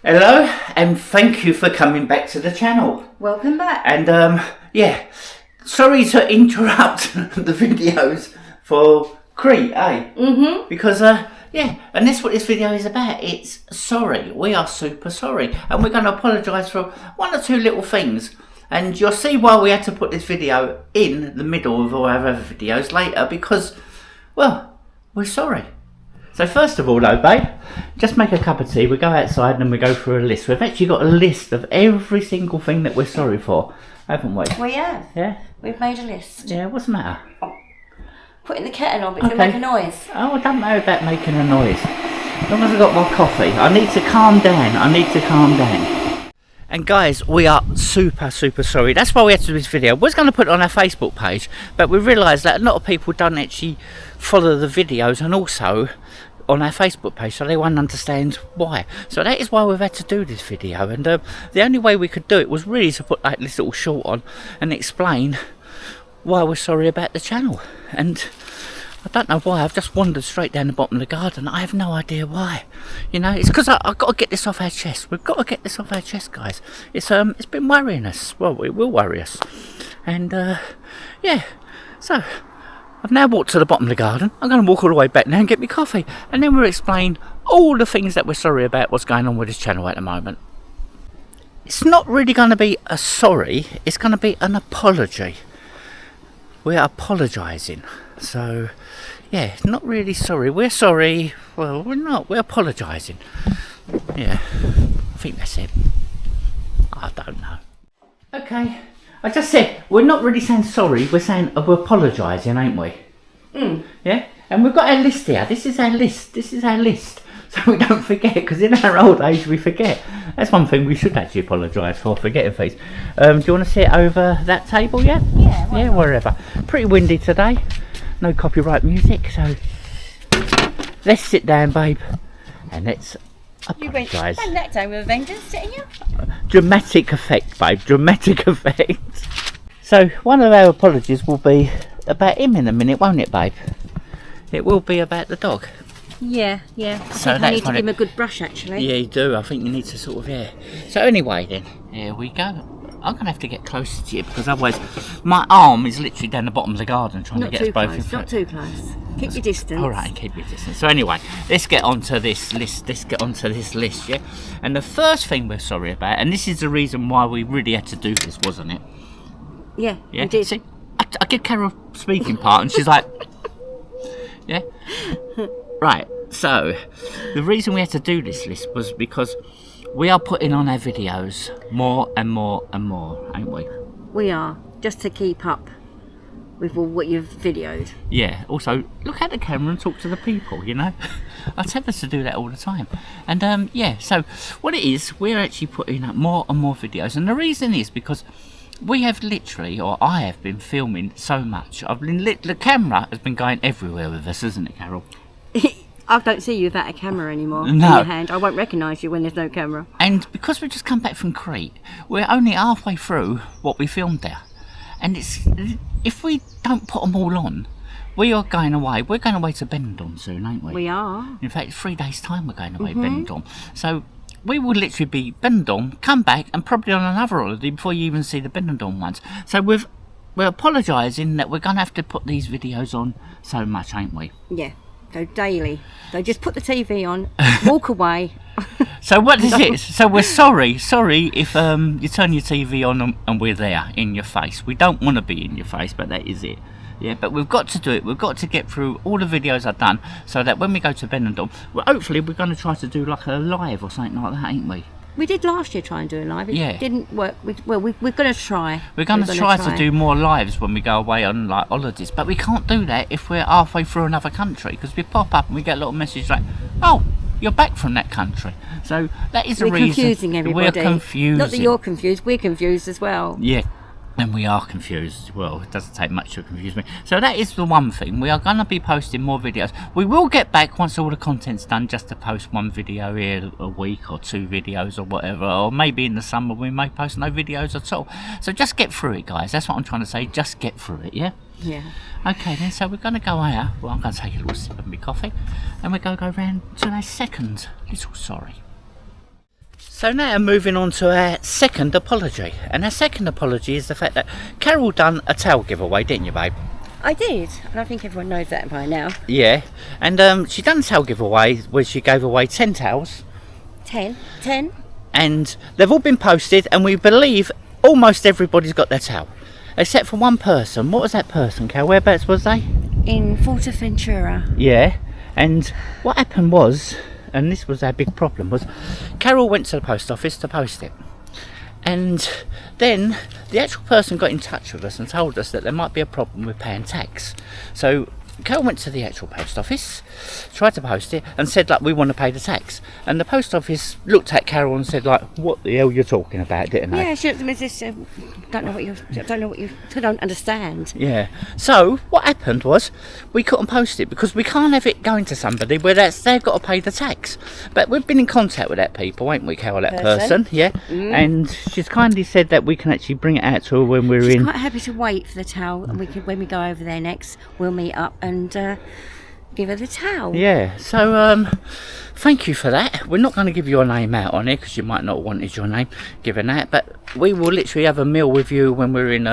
Hello, and thank you for coming back to the channel. Welcome back. And yeah, sorry to interrupt the videos for Crete, eh? Mm-hmm. Because yeah, and that's what this video is about. It's sorry. We are super sorry, and we're going to apologise for one or two little things. And you'll see why we had to put this video in the middle of all our other videos later, because, well, we're sorry. So first of all though, babe, just make a cup of tea, we go outside and then we go through a list. We've actually got a list of every single thing that we're sorry for, haven't we? We have. Yeah? We've made a list. Yeah, what's the matter? Putting the kettle on, but it's going to make a noise. Oh, I don't know about making a noise. As long as I've got my coffee. I need to calm down, And guys, we are super sorry. That's why we had to do this video. We was going to put it on our Facebook page, but we realised that a lot of people don't actually follow the videos and also on our Facebook page, so they won't understand why. So that is why we've had to do this video, and the only way we could do it was really to put like this little short on and explain why we're sorry about the channel. And I don't know why, I've just wandered straight down the bottom of the garden. I have no idea why. You know, it's because I've got to get this off our chest. We've got to get this off our chest, guys. It's been worrying us. Well, it will worry us. And yeah, so I've now walked to the bottom of the garden. I'm going to walk all the way back now and get me coffee. And then we'll explain all the things that we're sorry about what's going on with this channel at the moment. It's not really going to be a sorry. It's going to be an apology. We're apologising. So, yeah, not really sorry. We're sorry. Well, we're not. We're apologising. Yeah, I think that's it. I don't know. Okay. I just said, we're not really saying sorry, we're saying we're apologising, ain't we? Mm. Yeah? And we've got our list here. This is our list. So we don't forget, because in our old age we forget. That's one thing we should actually apologise for, forgetting things. Do you want to sit over that table, yeah? Yeah. Yeah, wherever. Pretty windy today. No copyright music, so let's sit down, babe. And let's apologise. You went that time with a vengeance, didn't you? Dramatic effect, babe. Dramatic effect. So one of our apologies will be about him in a minute, won't it, babe? It will be about the dog. Yeah. So I need to give him a good brush, actually. Yeah, you do. I think you need to sort of, yeah. So anyway then, here we go. I'm going to have to get closer to you because otherwise my arm is literally down the bottom of the garden trying to get us both in front. Not too close. Keep your distance. Alright, keep your distance. So anyway, let's get onto this list. Yeah? And the first thing we're sorry about, and this is the reason why we really had to do this, wasn't it? Yeah, we did. See, I give Carol speaking part and she's like, yeah? Right, so the reason we had to do this list was because we are putting on our videos more and more, ain't we? We are, just to keep up with what you've videoed. Yeah, also look at the camera and talk to the people, you know. I tell us to do that all the time. And yeah, so what it is, we're actually putting up more and more videos, and the reason is because we have literally, or I have been filming so much. The camera has been going everywhere with us, isn't it, Carol? I don't see you without a camera anymore in No. your hand. I won't recognise you when there's no camera. And because we've just come back from Crete, we're only halfway through what we filmed there. And if we don't put them all on, we are going away. We're going away to Benidorm soon, ain't we? We are. In fact, 3 days' time we're going away to Benidorm. So we will literally be Benidorm, come back, and probably on another holiday before you even see the Benidorm ones. So we're apologising that we're going to have to put these videos on so much, ain't we? Yeah. Go daily. So just put the TV on, walk away. So what is it? So we're sorry if you turn your TV on and we're there in your face. We don't want to be in your face, but that is it. Yeah, but we've got to do it. We've got to get through all the videos I've done so that when we go to Benidorm, well, hopefully we're going to try to do like a live or something like that, ain't we? We did last year try and do a live. It Yeah. didn't work. We're going to try. We're going to try to do more lives when we go away on like holidays, but we can't do that if we're halfway through another country, because we pop up and we get a little message like, oh, you're back from that country. So that is the reason. We're confusing everybody. We're confusing. Not that you're confused, we're confused as well. Yeah. And we are confused. Well, it doesn't take much to confuse me. So that is the one thing. We are going to be posting more videos. We will get back once all the content's done, just to post one video here a week or 2 videos or whatever. Or maybe in the summer we may post no videos at all. So just get through it, guys. That's what I'm trying to say. Just get through it, yeah? Yeah. Okay then, so we're going to go out. Well, I'm going to take a little sip of my coffee. And we're going to go round to our second little sorry. So now moving on to our second apology. And our second apology is the fact that Carol done a towel giveaway, didn't you, babe? I did, and I think everyone knows that by now. Yeah. And she done a towel giveaway where she gave away 10 towels. 10. And they've all been posted, and we believe almost everybody's got their towel. Except for one person. What was that person, Carol? Whereabouts was they? In Forteventura. Yeah. And what happened was, and this was our big problem, was Carol went to the post office to post it. And then the actual person got in touch with us and told us that there might be a problem with paying tax. So Carol went to the actual post office, tried to post it, and said, like, we want to pay the tax. And the post office looked at Carol and said, like, what the hell you're talking about, didn't they? Yeah, she looked at me as if, don't know what you don't understand. Yeah. So what happened was we couldn't post it because we can't have it going to somebody where they've got to pay the tax. But we've been in contact with that people, ain't we, Carol? That person, yeah. And she's kindly said that we can actually bring it out to her when we're She's in. quite happy to wait for the towel, and when we go over there next, we'll meet up and give her the towel. Yeah. So thank you for that. We're not going to give your name out on it because you might not have wanted your name given out, but we will literally have a meal with you when we're in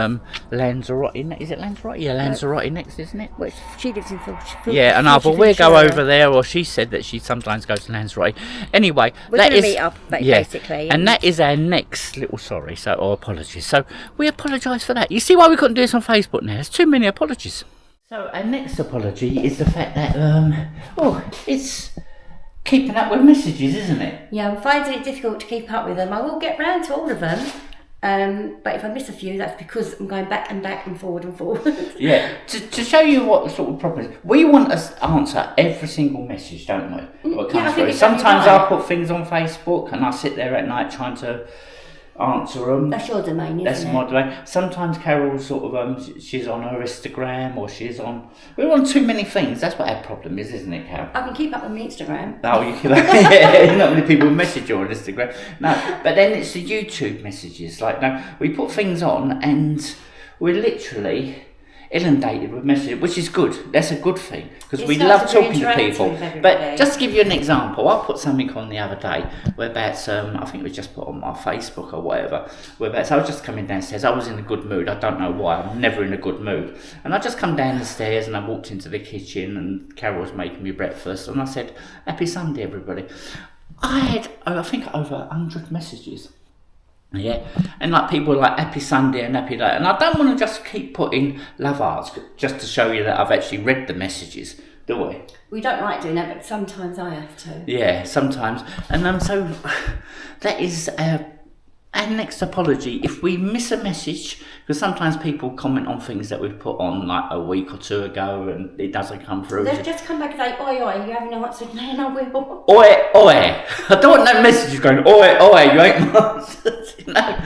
Lanzarote. Is it Lanzarote? Yeah, Lanzarote next, isn't it? Well, she lives in Yeah, and either we'll go over there, or she said that she sometimes goes to Lanzarote. Anyway, we're going to meet up, basically. And that is our next little sorry, or apologies. So we apologise for that. You see why we couldn't do this on Facebook now? There's too many apologies. So our next apology is the fact that it's keeping up with messages, isn't it? Yeah, I'm finding it difficult to keep up with them. I will get round to all of them, but if I miss a few, that's because I'm going back and forward and forward. Yeah, to show you what the sort of problem is, we want to answer every single message, don't we? What comes through. Sometimes I put things on Facebook and I sit there at night trying to answer them. That's your domain, isn't That's it? my domain. Sometimes Carol sort of she's on her Instagram, or we're on too many things. That's what our problem is, isn't it, Carol? I can keep up with my Instagram. Oh, you can. Yeah, not many people message you on Instagram. No, but then it's the YouTube messages. Like, no, we put things on and we're literally inundated with messages, which is good. That's a good thing because we love talking to people. But just to give you an example, I put something on the other day whereabouts I think we just put on my Facebook or whatever, whereabouts I was just coming downstairs. I was in a good mood. I don't know why. I'm never in a good mood. And I just come down the stairs and I walked into the kitchen and Carol was making me breakfast and I said, "Happy Sunday, everybody." I had, I think, over 100 messages. Yeah, and like people were like happy Sunday and happy day, and I don't want to just keep putting love hearts just to show you that I've actually read the messages, do we? We don't like doing that, but sometimes I have to. Yeah, sometimes, and so that is our next apology. If we miss a message, because sometimes people comment on things that we've put on like a week or two ago and it doesn't come through. They'll just come back and say, "Oi, oi, you haven't answered." No, I will. Oi, oi. I don't want that message going, "Oi, oi, you ain't answered." No.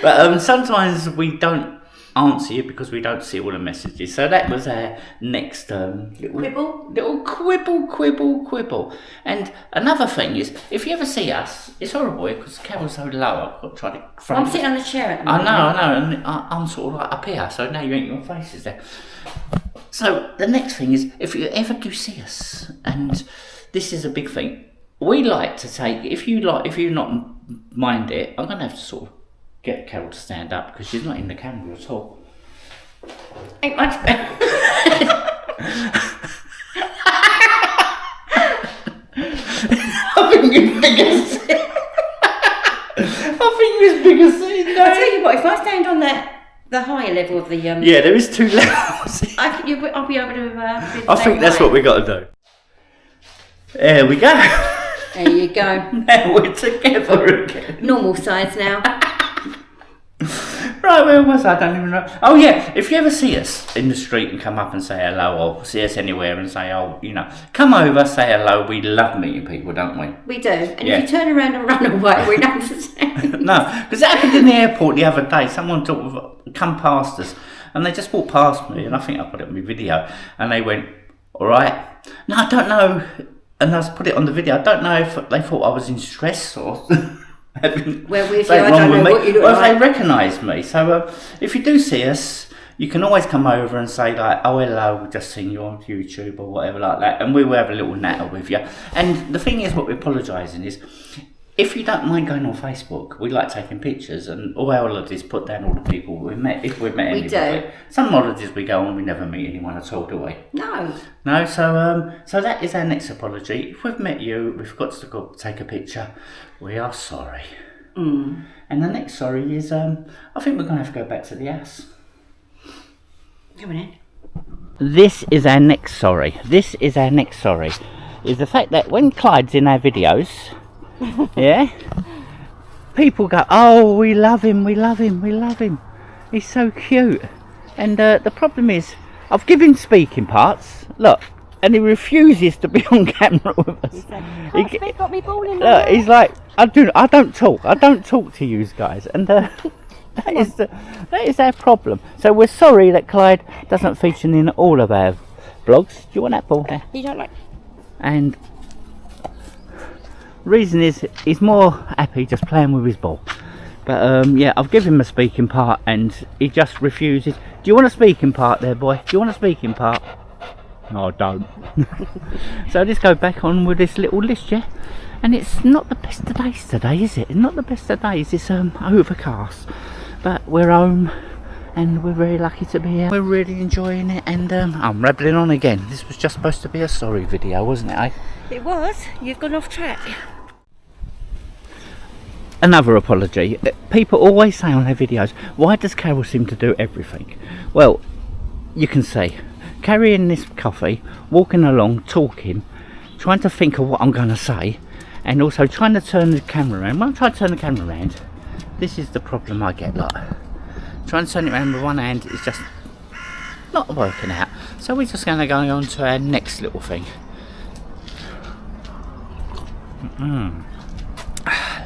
But sometimes we don't answer you because we don't see all the messages. So that was our next little quibble. And another thing is, if you ever see us, it's horrible because Carol's so low. I've got to try to front. I'm sitting on a chair at the moment. I know, and I'm sort of like up here, so now you ain't your faces there. So the next thing is, if you ever do see us, and this is a big thing, we like to take, if you not mind it, I'm going to have to sort of get Carol to stand up because she's not in the camera at all. Ain't much better. I think you're big as it. I think you're as big as it. I'll tell you what, if I stand on the higher level of the yeah, there is two levels. I'll be able to. I think that's what we got to do. There we go. There you go. Now we're together again. Normal size now. Right, where was I? I don't even know. Oh yeah, if you ever see us in the street and come up and say hello, or see us anywhere and say, oh, come over, say hello. We love meeting people, don't we? We do. And if you turn around and run away, we don't understand. No, because it happened in the airport the other day. Someone come past us and they just walked past me, and I think I put it on my video, and they went, all right. No, I don't know. And I put it on the video. I don't know if they thought I was in stress or... Well, with you, I don't know what you look like. They recognise me. So if you do see us, you can always come over and say like, oh hello, we've just seen you on YouTube or whatever like that, and we will have a little natter with you. And the thing is, what we're apologising is, if you don't mind going on Facebook, we like taking pictures, and all our holidays put down all the people we met, if we've met anybody. do. Some holidays we go on, we never meet anyone at all, do we? No. No, so that is our next apology. If we've met you, we've got to go take a picture, we are sorry. And the next sorry is, I think we're going to have to go back to the house. Come on in. This is our next sorry. Is the fact that when Clyde's in our videos, yeah, people go, oh, we love him. He's so cute. And the problem is, I've given speaking parts, look, and he refuses to be on camera with us. He got me ball in. Look, he's like, I don't talk to you guys, and that is our problem. So we're sorry that Clyde doesn't feature in all of our vlogs. Do you want that ball there? You don't like. And reason is he's more happy just playing with his ball. But yeah, I've given him a speaking part and he just refuses. Do you want a speaking part there, boy? Do you want a speaking part? No, I don't. So let's go back on with this little list, yeah? And it's not the best of days today, is it? It's not the best of days. It's overcast. But we're home and we're very lucky to be here. We're really enjoying it, and I'm rambling on again. This was just supposed to be a sorry video, wasn't it, eh? It was. You've gone off track. Another apology. People always say on their videos, why does Carol seem to do everything? Well, you can see, carrying this coffee, walking along, talking, trying to think of what I'm going to say, and also trying to turn the camera around. When I try to turn the camera around, this is the problem I get, like. Trying to turn it around with one hand is just not working out. So we're just going to go on to our next little thing.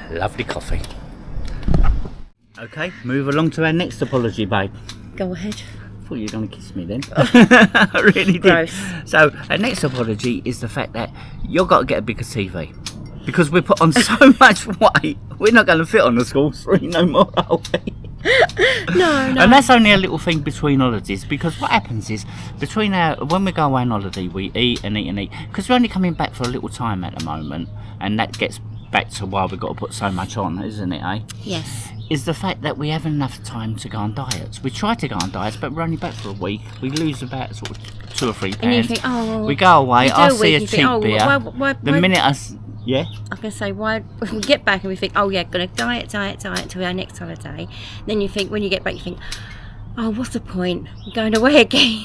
Lovely coffee. Okay, move along to our next apology, babe. Go ahead. I thought you were going to kiss me then. I really did. Gross. So our next apology is the fact that you've got to get a bigger TV. Because we put on so much weight, we're not going to fit on the school screen no more, are we? No. And that's only a little thing between holidays, because what happens is when we go away on holiday, we eat and eat, because we're only coming back for a little time at the moment, and that gets back to why we've got to put so much on, isn't it, eh? Yes. Is the fact that we haven't enough time to go on diets. We try to go on diets, but we're only back for a week. We lose about sort of 2 or 3 pounds. And you think, oh, well, we go away, I see a cheap think, beer. Why, the minute yeah? I was going to say, why we get back and we think, oh yeah, going to diet till our next holiday. Then you think, when you get back, you think, oh, what's the point? We're going away again.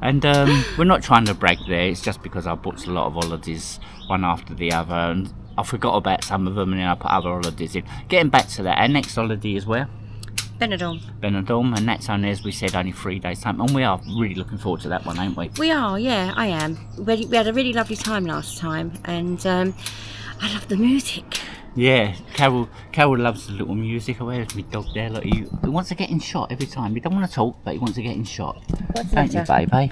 And we're not trying to brag there, it's just because I booked a lot of holidays, one after the other, and I forgot about some of them, and then I put other holidays in. Getting back to that, our next holiday is where? Benidorm, and that's only, as we said, only 3 days time, and we are really looking forward to that one, ain't we? We are, yeah, I am. We had a really lovely time last time, and I love the music. Yeah, Carol loves the little music. Where's my dog there? Look, he wants to get in shot every time. He don't want to talk, but he wants to get in shot. What's Thank you, baby.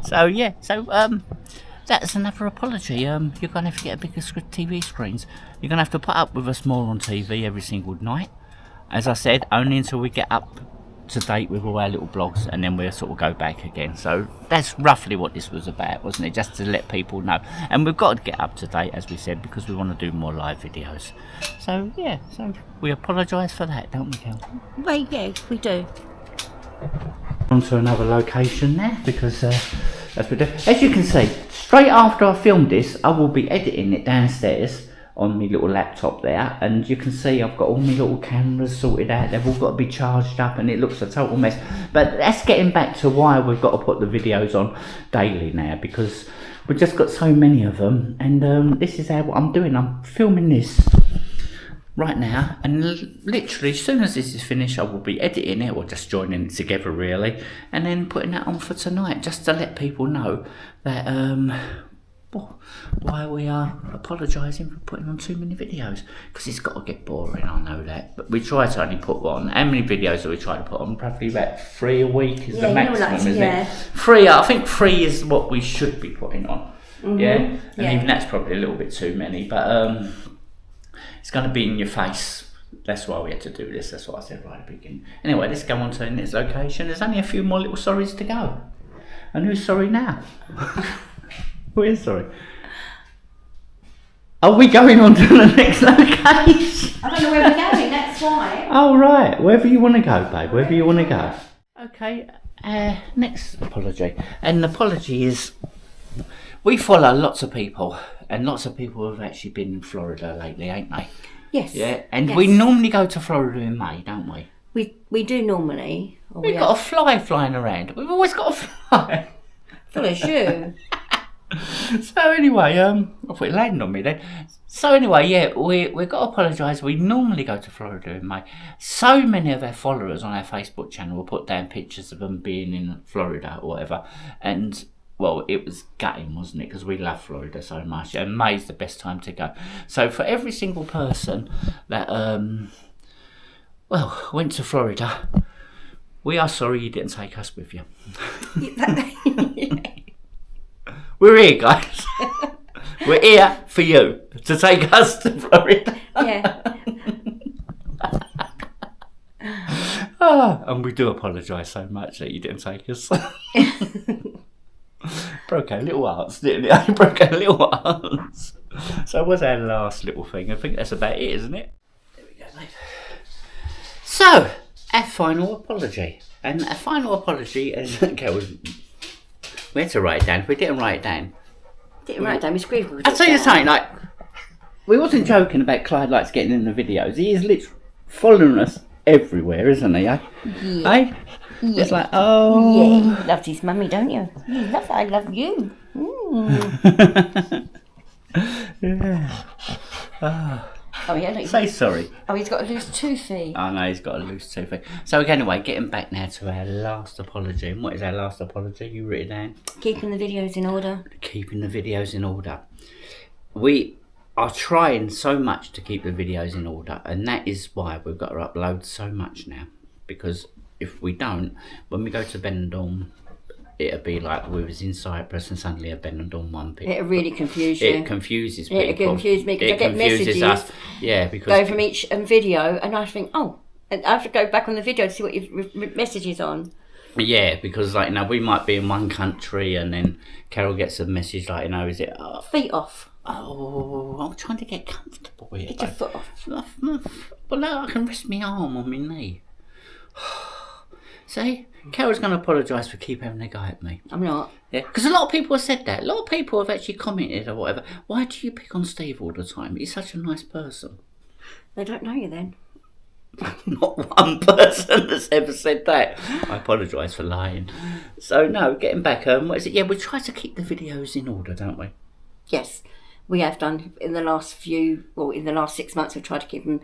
So that's another apology. You're going to have to get a bigger TV screens. You're going to have to put up with us more on TV every single night. As I said, only until we get up to date with all our little blogs, and then we'll sort of go back again. So that's roughly what this was about, wasn't it? Just to let people know. And we've got to get up to date, as we said, because we want to do more live videos. So yeah, so we apologise for that, don't we, Kel? Well, yeah, we do. On to another location there, because as we do. As you can see, straight after I filmed this, I will be editing it downstairs on my little laptop there, and you can see I've got all my little cameras sorted out. They've all got to be charged up, and it looks a total mess. But that's getting back to why we've got to put the videos on daily now, because we've just got so many of them. And this is what I'm doing. I'm filming this right now, and literally as soon as this is finished, I will be editing it, or just joining it together really, and then putting that on for tonight, just to let people know that why we are apologising for putting on too many videos, because it's got to get boring, I know that, but we try to only put one. How many videos do we try to put on? Probably about 3 a week is the maximum, isn't it? 3, I think 3 is what we should be putting on. Yeah, and even that's probably a little bit too many, but it's going to be in your face. That's why we had to do this. That's what I said right at the beginning. Anyway, let's go on to the next location. There's only a few more little sorries to go. And who's sorry now? Who is sorry? Are we going on to the next location? I don't know where we're going, that's why. Oh, right. Wherever you want to go, babe. Wherever you want to go. Okay. Next apology. And the apology is we follow lots of people. And lots of people have actually been in Florida lately, ain't they? Yes. Yeah. And yes. we normally go to Florida in May, don't we? We do normally. We've got a fly flying around. We've always got a fly. Full of shoe. So anyway, I thought it landed on me then. So anyway, yeah, we've got to apologise. We normally go to Florida in May. So many of our followers on our Facebook channel will put down pictures of them being in Florida or whatever. And, well, it was gutting, wasn't it? Because we love Florida so much. And May's the best time to go. So for every single person that, went to Florida, we are sorry you didn't take us with you. We're here, guys. We're here for you to take us to Florida. Yeah. And we do apologise so much that you didn't take us. Broke our little hearts, didn't it? Broke our little hearts. So what's our last little thing? I think that's about it, isn't it? There we go, mate. So, our final apology. And our final apology is... we had to write it down. We didn't write it down. Didn't write it down, we scribbled it. I'll tell you something, like... We wasn't joking about Clyde likes getting in the videos. He is literally following us everywhere, isn't he? Eh? Yeah. Eh? Yeah. It's like, oh... Yeah, you loved his mummy, don't you? You love I love you. Mm. Yeah. Oh, yeah, look. Say sorry. Oh, he's got a loose toothy. I know, he's got a loose toothy. So anyway, getting back now to our last apology. And what is our last apology? You written it down? Keeping the videos in order. Keeping the videos in order. We are trying so much to keep the videos in order, and that is why we've got to upload so much now. Because if we don't, when we go to Benidorm, it'll be like we was in Cyprus and suddenly a Benidorm one pick. It'll really confuse you. It confuses people. It confuses me because I get confuses messages. Us. Yeah, because go from each video, and I think, oh, and I have to go back on the video to see what your message is on. Yeah, because like we might be in one country and then Carol gets a message like, is it feet off? Oh, I'm trying to get comfortable here. Get your foot off. Well, no, I can rest my arm on my knee. See, Carol's going to apologise for keep having a go at me. I'm not. Yeah, because a lot of people have said that. A lot of people have actually commented or whatever. Why do you pick on Steve all the time? He's such a nice person. They don't know you then. Not one person has ever said that. I apologise for lying. So no, getting back. What is it? Yeah, we try to keep the videos in order, don't we? Yes, we have done in the last in the last 6 months. We've tried to keep them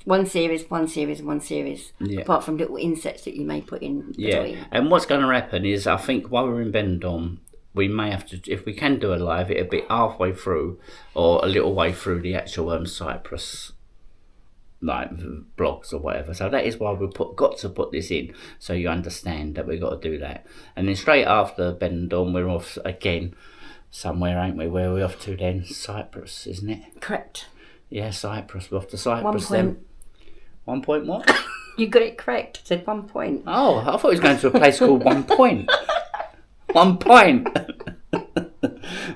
one series, and one series. Yeah. Apart from little insets that you may put in. Yeah, and what's going to happen is I think while we're in Benidorm, we may have to, if we can do a live, it'll be halfway through or a little way through the actual Cyprus like blogs or whatever. So that is why we got to put this in, so you understand that we've got to do that. And then straight after Benidorm, we're off again somewhere, ain't we? Where are we off to then? Cyprus, isn't it? Correct. Yeah, Cyprus. We're off to Cyprus 1 point. then. 1 point what? You got it correct. I said 1 point. Oh, I thought he was going to a place called 1 Point. 1 point.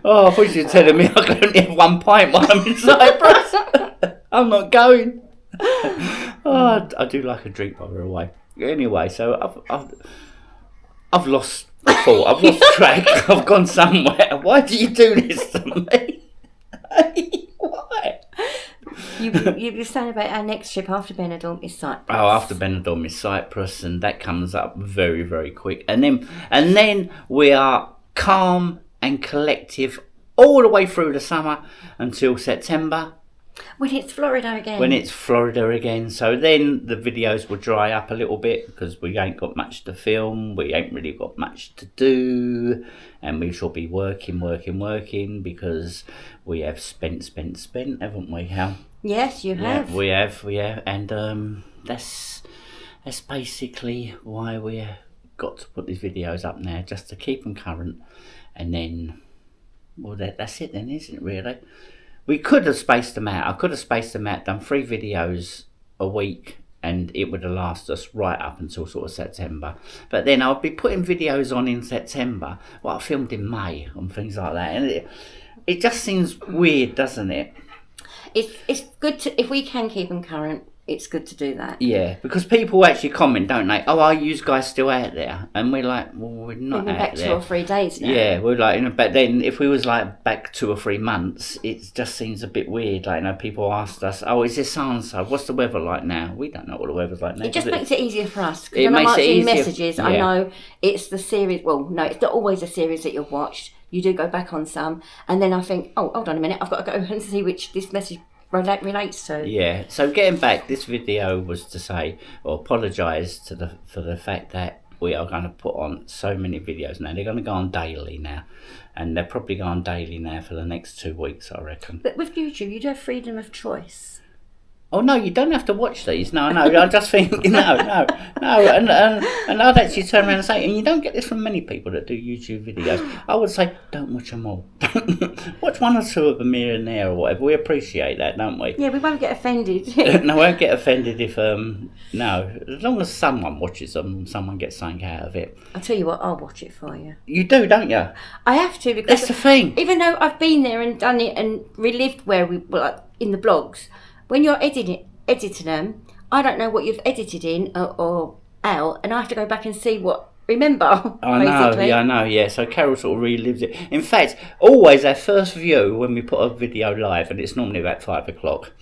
Oh, I thought you were telling me I can only have 1 point while I'm in Cyprus. I'm not going. Oh, I do like a drink while we're away. Anyway, so I've lost thought. I've lost track. I've gone somewhere. Why do you do this to me? Why? You were saying about our next trip after Benidorm is Cyprus. Oh, after Benidorm is Cyprus, and that comes up very, very quick. And then we are calm and collective all the way through the summer until September. When it's Florida again. So then the videos will dry up a little bit because we ain't got much to film. We ain't really got much to do. And we shall be working because we have spent, haven't we, Hal? Yes, you have. Yeah, we have. And that's basically why we got to put these videos up now, just to keep them current. And then, well, that's it then, isn't it, really? We could have spaced them out. I could have spaced them out, done 3 videos a week, and it would have lasted us right up until sort of September. But then I'll be putting videos on in September, what I filmed in May and things like that. And it just seems weird, doesn't it? It's good to, if we can keep them current, it's good to do that. Yeah, because people actually comment, don't they? Oh, are you guys still out there? And we're like, well, we're not We've been out back there. 2 or 3 days now. Yeah, we're like, but then if we was like back 2 or 3 months, it just seems a bit weird. Like, people asked us, oh, is this so-and-so? What's the weather like now? We don't know what the weather's like now. It just makes it easier for us. It When I'm makes it answering easier. messages, Yeah. I know it's the series. Well, no, it's not always a series that you've watched. You do go back on some, and then I think, oh, hold on a minute, I've got to go and see which this message relates to. Yeah, so getting back, this video was to say, or apologise for the fact that we are going to put on so many videos now. They're going to go on daily now, and they're probably going on daily now for the next 2 weeks, I reckon. But with YouTube, you do have freedom of choice. Oh no, you don't have to watch these. No, I just think no, and I'd actually turn around and say, and you don't get this from many people that do YouTube videos. I would say, don't watch them all. Watch 1 or 2 of them here and there or whatever. We appreciate that, don't we? Yeah, we won't get offended. No, I won't get offended if no, as long as someone watches them, someone gets something out of it. I'll tell you what, I'll watch it for you. You do, don't you? I have to, because That's the thing. even though I've been there and done it and relived where we were, like, in the blogs, when you're editing them, I don't know what you've edited in or out, and I have to go back and see what. Remember? I know, yeah. So Carol sort of relives it. In fact, always our first view when we put a video live, and it's normally about 5 o'clock,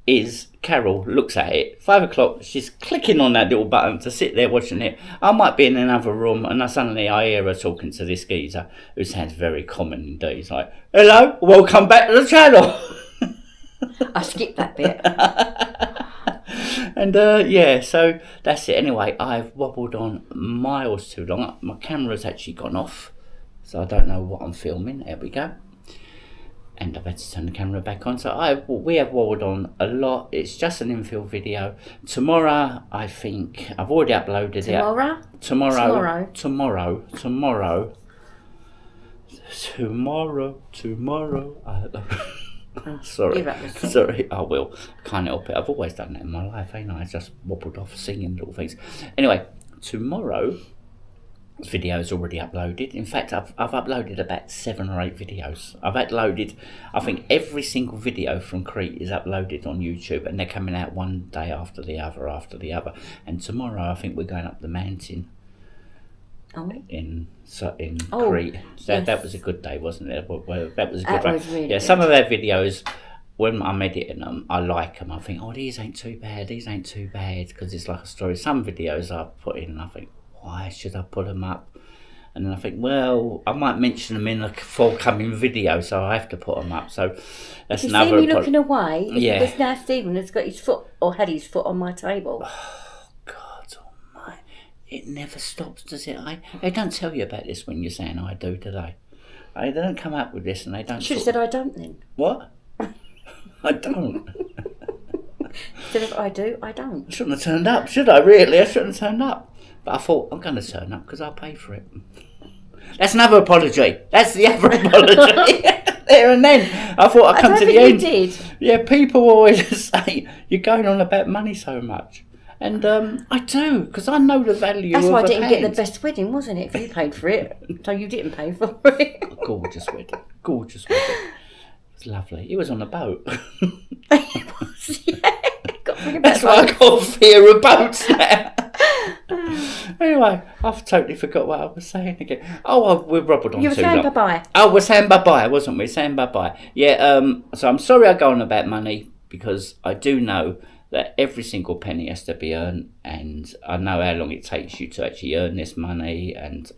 is Carol looks at it. 5 o'clock, she's clicking on that little button to sit there watching it. I might be in another room, and suddenly I hear her talking to this geezer, who sounds very common indeed. He's like, "Hello, welcome back to the channel." I skipped that bit. And yeah, so that's it. Anyway, I've wobbled on miles too long. My camera's actually gone off, so I don't know what I'm filming. There we go. And I've had to turn the camera back on. So we have wobbled on a lot. It's just an infill video. Tomorrow, I think I've already uploaded it. Tomorrow. Sorry, I will. Can't help it. I've always done that in my life, ain't I? I just wobbled off singing little things. Anyway, tomorrow, this video is already uploaded. In fact, I've uploaded about 7 or 8 videos. I've uploaded, I think every single video from Crete is uploaded on YouTube, and they're coming out one day after the other. And tomorrow, I think we're going up the mountain. In Crete. So yes. That was a good day, wasn't it? Well, that was a good That was really good. Some of our videos, when I'm editing them, I like them. I think, oh, these ain't too bad, because it's like a story. Some videos I put in and I think, why should I put them up? And then I think, well, I might mention them in a forthcoming video, so I have to put them up. So that's another. You see me looking away? Yeah. Because now Stephen has got his foot, or had his foot on my table. It never stops, does it? They don't tell you about this when you're saying I do, do they? They don't come up with this, and they don't. Should have said I don't then. What? I don't. Instead of I do, I don't. I shouldn't have turned up, should I? Really, I shouldn't have turned up. But I thought I'm going to turn up because I paid for it. That's another apology. That's the other apology. There and then, I thought I'd come to the end. You did. Yeah, people always say you're going on about money so much. And I do, because I know the value of a That's why I didn't pound. get the best wedding, wasn't it? If you paid for it. So you didn't pay for it. Gorgeous wedding. Gorgeous wedding. It was lovely. It was on a boat. It was, yeah. Got to bring That's why I got fear of boats now. Anyway, I've totally forgot what I was saying again. Oh, well, we're rubbled on You were too saying long. bye-bye. Oh, we're saying bye-bye, wasn't we? Saying bye-bye. Yeah, so I'm sorry I go on about money, because I do know that every single penny has to be earned, and I know how long it takes you to actually earn this money, and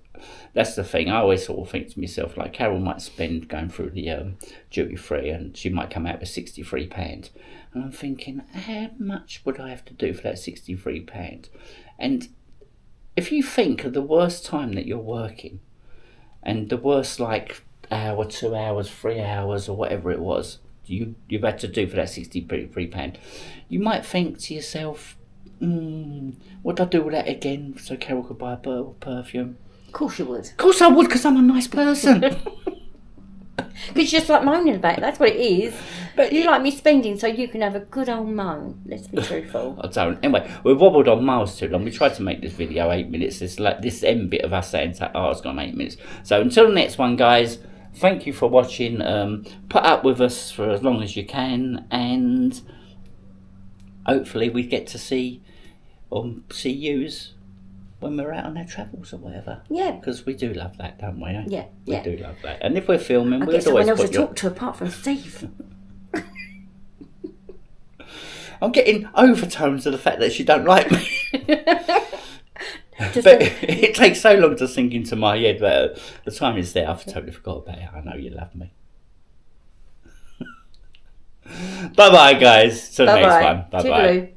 that's the thing. I always sort of think to myself, like, Carol might spend going through the duty free, and she might come out with £63, and I'm thinking, how much would I have to do for that £63? And if you think of the worst time that you're working, and the worst, like, hour, 2 hours, 3 hours, or whatever it was, you've had to do for that £63, you might think to yourself, would I do all that again so Carol could buy a bottle of perfume? Of course you would. Of course I would, because I'm a nice person. Because you just like moaning about it, that's what it is. But you like me spending so you can have a good old moan. Let's be truthful. I don't. Anyway, we've wobbled on miles too long. We tried to make this video 8 minutes. This end bit of us saying, oh, it's gone 8 minutes. So until the next one, guys, Thank you for watching. Put up with us for as long as you can, and hopefully we get to see yous when we're out on our travels or whatever. Yeah. Because we do love that, don't we? Eh? Yeah. We do love that. And if we're filming, I we'd get always someone else put to talk to apart from Steve. I'm getting overtones of the fact that she don't like me. Just But it takes so long to sink into my head that the time is there. I've totally forgot about it. I know you love me. Bye bye, guys. Till the next one. Bye bye.